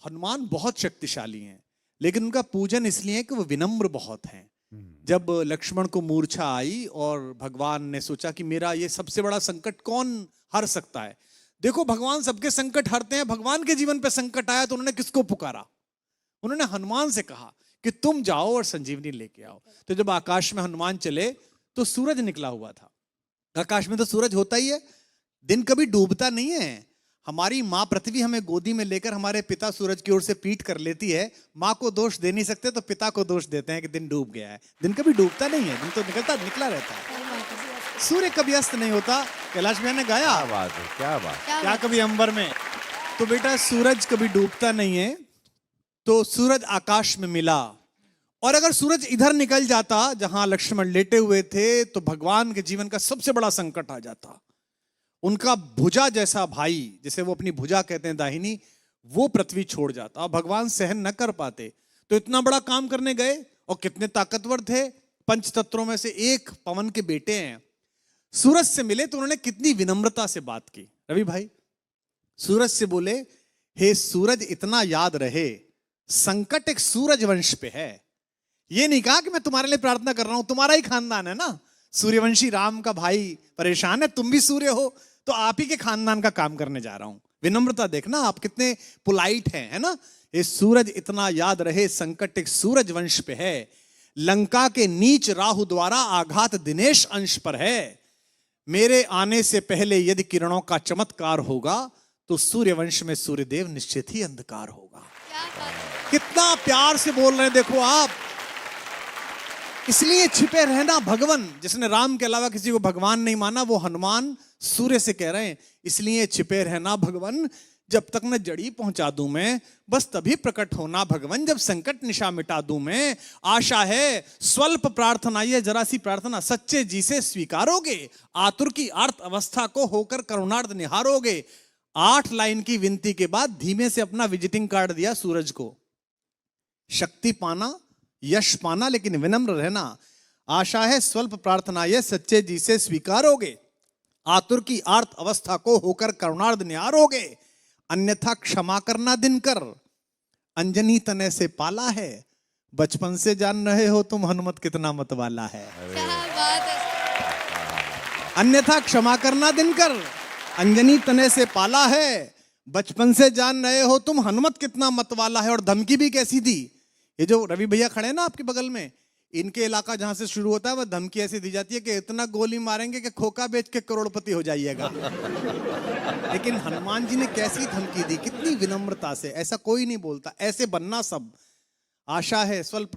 हनुमान बहुत शक्तिशाली हैं, लेकिन उनका पूजन इसलिए है कि वो विनम्र बहुत हैं। जब लक्ष्मण को मूर्छा आई और भगवान ने सोचा कि मेरा ये सबसे बड़ा संकट कौन हर सकता है, देखो भगवान सबके संकट हरते हैं। भगवान के जीवन पे संकट आया तो उन्होंने किसको पुकारा? उन्होंने हनुमान से कहा कि तुम जाओ और संजीवनी लेके आओ। तो जब आकाश में हनुमान चले तो सूरज निकला हुआ था। आकाश में तो सूरज होता ही है, दिन कभी डूबता नहीं है। हमारी माँ पृथ्वी हमें गोदी में लेकर हमारे पिता सूरज की ओर से पीठ कर लेती है। माँ को दोष दे नहीं सकते तो पिता को दोष देते हैं कि दिन डूब गया है। दिन कभी डूबता नहीं है, दिन तो निकला रहता है। सूर्य कभी अस्त नहीं होता। कैलाश भैया ने गाया, क्या बात है, क्या बात, क्या कभी अंबर में। तो बेटा सूरज कभी डूबता नहीं है। तो सूरज आकाश में मिला, और अगर सूरज इधर निकल जाता जहां लक्ष्मण लेटे हुए थे तो भगवान के जीवन का सबसे बड़ा संकट आ जाता। उनका भुजा जैसा भाई, जिसे वो अपनी भुजा कहते हैं दाहिनी, वो पृथ्वी छोड़ जाता। भगवान सहन न कर पाते तो इतना बड़ा काम करने गए, और कितने ताकतवर थे। पंचतत्वों में से एक पवन के बेटे हैं। सूरज से मिले तो उन्होंने कितनी विनम्रता से बात की। रवि भाई सूरज से बोले, हे सूरज इतना याद रहे संकट एक सूरज वंश पे है। ये नहीं कहा कि मैं तुम्हारे लिए प्रार्थना कर रहा हूं, तुम्हारा ही खानदान है ना, सूर्यवंशी राम का भाई परेशान है, तुम भी सूर्य हो तो आप ही के खानदान का काम करने जा रहा हूं। विनम्रता देखना आप कितने पोलाइट हैं, है ना। ये सूरज इतना याद रहे संकट एक सूरज वंश पे है। लंका के नीच राहु द्वारा आघात दिनेश अंश पर है। मेरे आने से पहले यदि किरणों का चमत्कार होगा तो सूर्यवंश में सूर्यदेव निश्चित ही अंधकार होगा। कितना प्यार से बोल रहे हैं देखो आप। इसलिए छिपे रहना भगवान। जिसने राम के अलावा किसी को भगवान नहीं माना वो हनुमान सूर्य से कह रहे हैं, इसलिए छिपे रहना भगवान, जब तक न जड़ी पहुंचा दूं मैं, बस तभी प्रकट होना भगवान, जब संकट निशा मिटा दूं मैं। आशा है स्वल्प प्रार्थना, ये जरा सी प्रार्थना सच्चे जी से स्वीकारोगे, आतुर की अर्थ अवस्था को होकर करुणार्थ निहारोगे। 8 लाइन की विनती के बाद धीमे से अपना विजिटिंग कार्ड दिया सूरज को। शक्ति पाना, यश पाना, लेकिन विनम्र रहना। आशा है स्वल्प प्रार्थना ये सच्चे जी से स्वीकारोगे, आतुर की आर्त अवस्था को होकर करुणार्थ निहारोगे। अन्यथा क्षमा करना दिनकर, अंजनी तने से पाला है, बचपन से जान रहे हो तुम हनुमत कितना मत वाला है। अन्यथा क्षमा करना दिनकर, अंजनी तने से पाला है, बचपन से जान रहे हो तुम हनुमत कितना मत वाला है। और धमकी भी कैसी दी। ये जो रवि भैया खड़े हैं ना आपके बगल में, इनके इलाका जहां से शुरू होता है वह धमकी ऐसी दी जाती है कि इतना गोली मारेंगे कि खोखा बेच के करोड़पति हो जाइएगा। लेकिन हनुमान जी ने कैसी धमकी दी, कितनी विनम्रता से। ऐसा कोई नहीं बोलता, ऐसे बनना सब। आशा है स्वल्प